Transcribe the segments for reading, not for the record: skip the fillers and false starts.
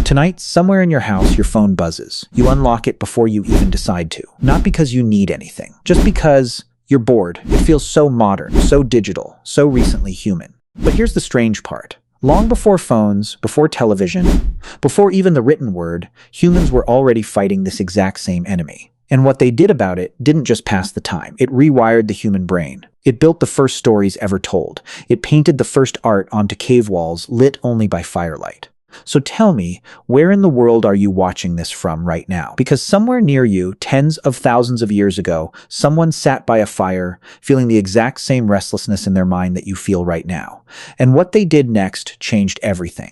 Tonight, somewhere in your house, your phone buzzes. You unlock it before you even decide to. Not because you need anything, just because you're bored. It feels so modern, so digital, so recently human. But here's the strange part. Long before phones, before television, before even the written word, humans were already fighting this exact same enemy. And what they did about it didn't just pass the time. It rewired the human brain. It built the first stories ever told. It painted the first art onto cave walls lit only by firelight. So tell me, where in the world are you watching this from right now? Because somewhere near you, tens of thousands of years ago, someone sat by a fire, feeling the exact same restlessness in their mind that you feel right now. And what they did next changed everything.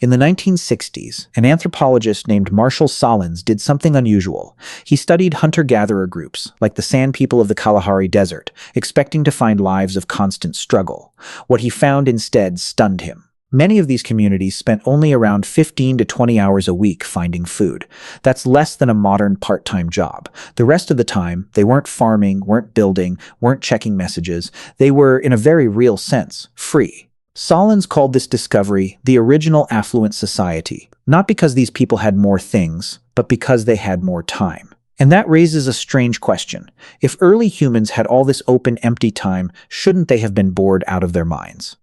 In the 1960s, an anthropologist named Marshall Solins did something unusual. He studied hunter-gatherer groups, like the San people of the Kalahari Desert, expecting to find lives of constant struggle. What he found instead stunned him. Many of these communities spent only around 15 to 20 hours a week finding food. That's less than a modern part-time job. The rest of the time, they weren't farming, weren't building, weren't checking messages. They were, in a very real sense, free. Solins called this discovery the original affluent society, not because these people had more things, but because they had more time. And that raises a strange question. If early humans had all this open, empty time, shouldn't they have been bored out of their minds?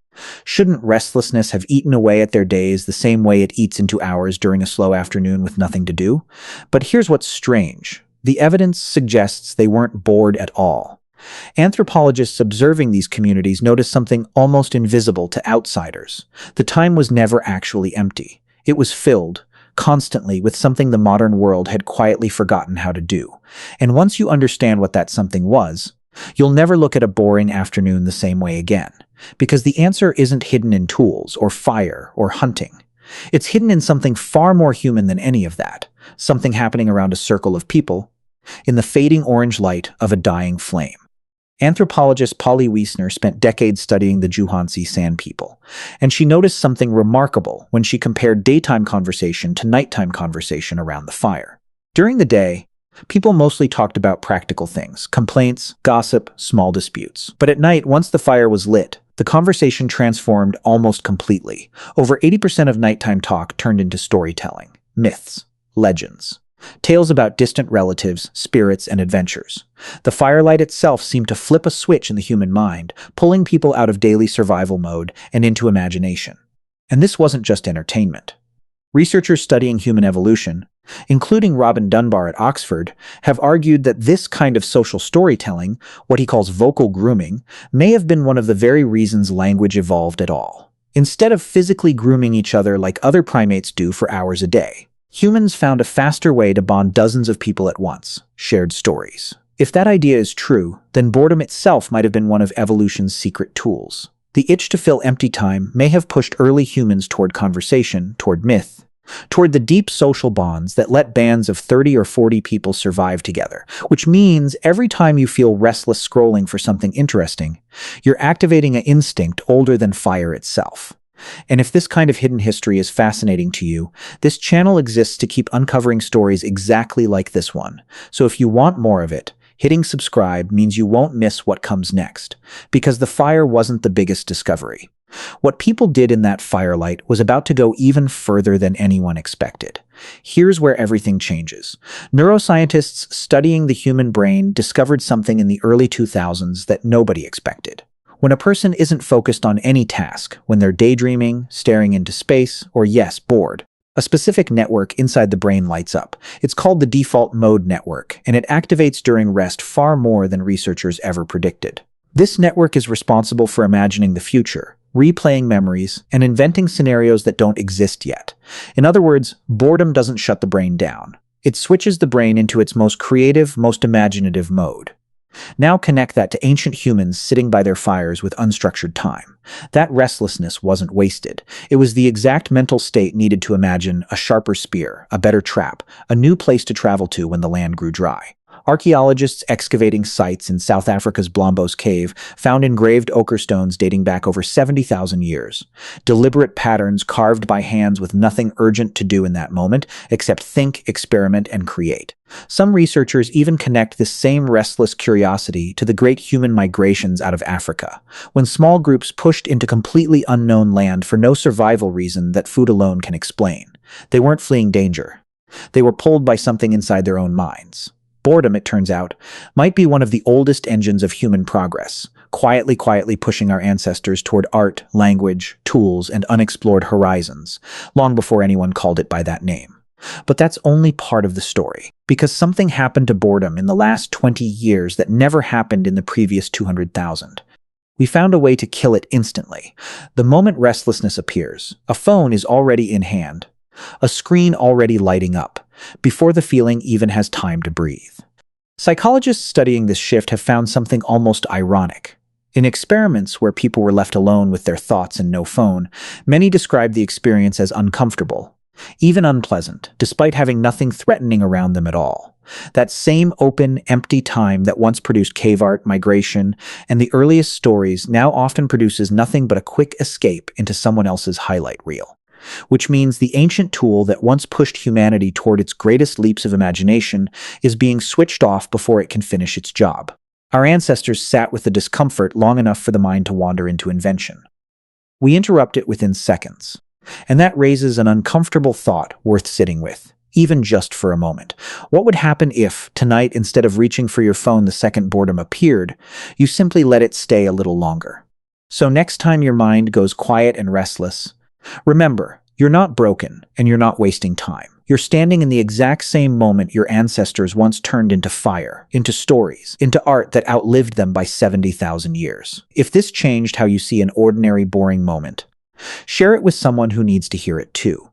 Shouldn't restlessness have eaten away at their days the same way it eats into hours during a slow afternoon with nothing to do? But here's what's strange. The evidence suggests they weren't bored at all. Anthropologists observing these communities noticed something almost invisible to outsiders. The time was never actually empty. It was filled, constantly, with something the modern world had quietly forgotten how to do. And once you understand what that something was, you'll never look at a boring afternoon the same way again. Because the answer isn't hidden in tools, or fire, or hunting. It's hidden in something far more human than any of that. Something happening around a circle of people, in the fading orange light of a dying flame. Anthropologist Polly Wiesner spent decades studying the Juhansi San people, and she noticed something remarkable when she compared daytime conversation to nighttime conversation around the fire. During the day, people mostly talked about practical things, complaints, gossip, small disputes. But at night, once the fire was lit, the conversation transformed almost completely. Over 80% of nighttime talk turned into storytelling, myths, legends, tales about distant relatives, spirits, and adventures. The firelight itself seemed to flip a switch in the human mind, pulling people out of daily survival mode and into imagination. And this wasn't just entertainment. Researchers studying human evolution, including Robin Dunbar at Oxford, have argued that this kind of social storytelling, what he calls vocal grooming, may have been one of the very reasons language evolved at all. Instead of physically grooming each other like other primates do for hours a day, humans found a faster way to bond dozens of people at once: shared stories. If that idea is true, then boredom itself might have been one of evolution's secret tools. The itch to fill empty time may have pushed early humans toward conversation, toward myth, toward the deep social bonds that let bands of 30 or 40 people survive together, which means every time you feel restless scrolling for something interesting, you're activating an instinct older than fire itself. And if this kind of hidden history is fascinating to you, this channel exists to keep uncovering stories exactly like this one. So if you want more of it, hitting subscribe means you won't miss what comes next, because the fire wasn't the biggest discovery. What people did in that firelight was about to go even further than anyone expected. Here's where everything changes. Neuroscientists studying the human brain discovered something in the early 2000s that nobody expected. When a person isn't focused on any task, when they're daydreaming, staring into space, or yes, bored, a specific network inside the brain lights up. It's called the default mode network, and it activates during rest far more than researchers ever predicted. This network is responsible for imagining the future, replaying memories, and inventing scenarios that don't exist yet. In other words, boredom doesn't shut the brain down. It switches the brain into its most creative, most imaginative mode. Now connect that to ancient humans sitting by their fires with unstructured time. That restlessness wasn't wasted. It was the exact mental state needed to imagine a sharper spear, a better trap, a new place to travel to when the land grew dry. Archaeologists excavating sites in South Africa's Blombos Cave found engraved ochre stones dating back over 70,000 years. Deliberate patterns carved by hands with nothing urgent to do in that moment except think, experiment, and create. Some researchers even connect this same restless curiosity to the great human migrations out of Africa, when small groups pushed into completely unknown land for no survival reason that food alone can explain. They weren't fleeing danger. They were pulled by something inside their own minds. Boredom, it turns out, might be one of the oldest engines of human progress, quietly pushing our ancestors toward art, language, tools, and unexplored horizons, long before anyone called it by that name. But that's only part of the story, because something happened to boredom in the last 20 years that never happened in the previous 200,000. We found a way to kill it instantly. The moment restlessness appears, a phone is already in hand, a screen already lighting up, before the feeling even has time to breathe. Psychologists studying this shift have found something almost ironic. In experiments where people were left alone with their thoughts and no phone, many described the experience as uncomfortable, even unpleasant, despite having nothing threatening around them at all. That same open, empty time that once produced cave art, migration, and the earliest stories now often produces nothing but a quick escape into someone else's highlight reel. Which means the ancient tool that once pushed humanity toward its greatest leaps of imagination is being switched off before it can finish its job. Our ancestors sat with the discomfort long enough for the mind to wander into invention. We interrupt it within seconds. And that raises an uncomfortable thought worth sitting with, even just for a moment. What would happen if, tonight, instead of reaching for your phone the second boredom appeared, you simply let it stay a little longer? So next time your mind goes quiet and restless, remember, you're not broken and you're not wasting time. You're standing in the exact same moment your ancestors once turned into fire, into stories, into art that outlived them by 70,000 years. If this changed how you see an ordinary, boring moment, share it with someone who needs to hear it too.